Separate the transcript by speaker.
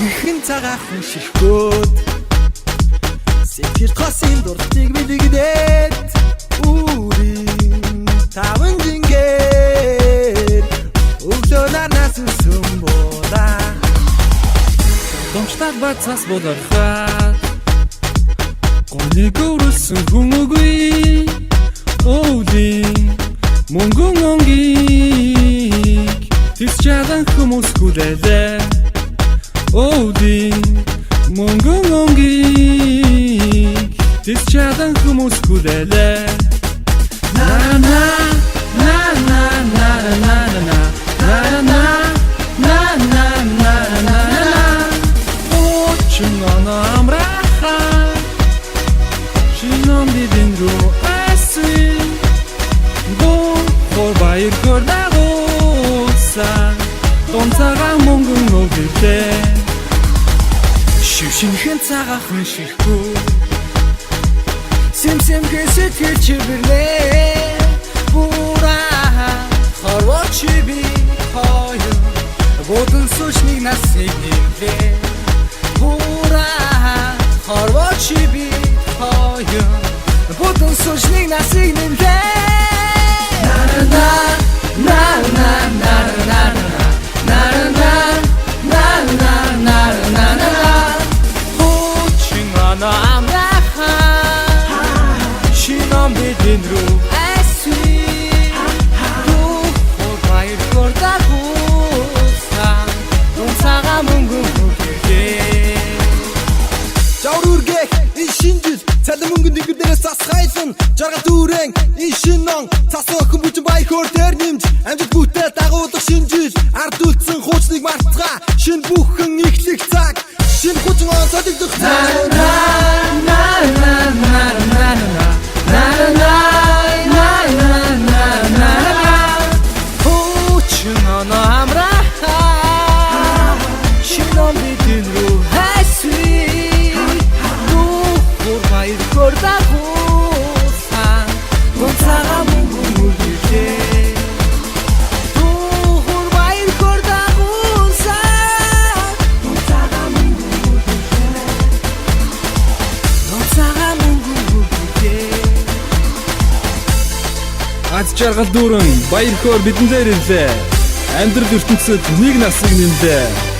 Speaker 1: Шившинхэн цагаахан шишгөөд сэтгэл хосын дуртыг билэгдээд үрийн таван жингээр өглөө нарнаас сүмбода Домштад бацаас бодорхаад гоныг өрүүлсэн хүн үгүй Өвлийн мөнгөн онгийг Тэс чадан хүмүүс хүлээлээ Өвлийн мөнгөн онгийг Тэс чадан хүмүүс хүлээлээ На на на на на на на на на на на на на на Очень амраха Шином бидин рүү асуй Го хорбайр көрдагуусан Тонцагаа мөнгөн өгдөө Шившинхэн цагаахан ширхүү Сэмсэмгээ сэтгэл чибэрлээ Бура хорвочи би хоёр Бодон сушник насыг нэмлээ Бура хорвочи би хоёр Бодон сушник насыг нэмлээ На на на на на на на на на на на на Очень она амраха Шином бидин рүү асуй Дух хорбайр көрдагуусан Тонцагаа мөнгөн өгдөө Жавар үргэх ишин жил Цалин мөнгөн дэгэрдэрээс засхайлан Жаргал дүүрэн ишин нон Цас охин бүжин бай хөртер нэмж Амжил бүтэл дагуулах шин жил Ард үлдсэн хуучныг мартгаа Шин бүхэн ихлэх цаг Шин хүчин он солигдох цаг На на на на на на на на на на на на Хучин он амраха Шином бидин рүү асуй Дух хорбайр көрдагуусан Тонцагаа мөнгөн өгдөө Дух хорбайр көрдагуусан Тонцагаа мөнгөн өгдөө Тонцагаа мөнгөн өгдөө Аз жаргал дүүрэн баяр хөөр бидэн дээр ирлээ Амьдрал ертөнцид нэг насыг нэмлээ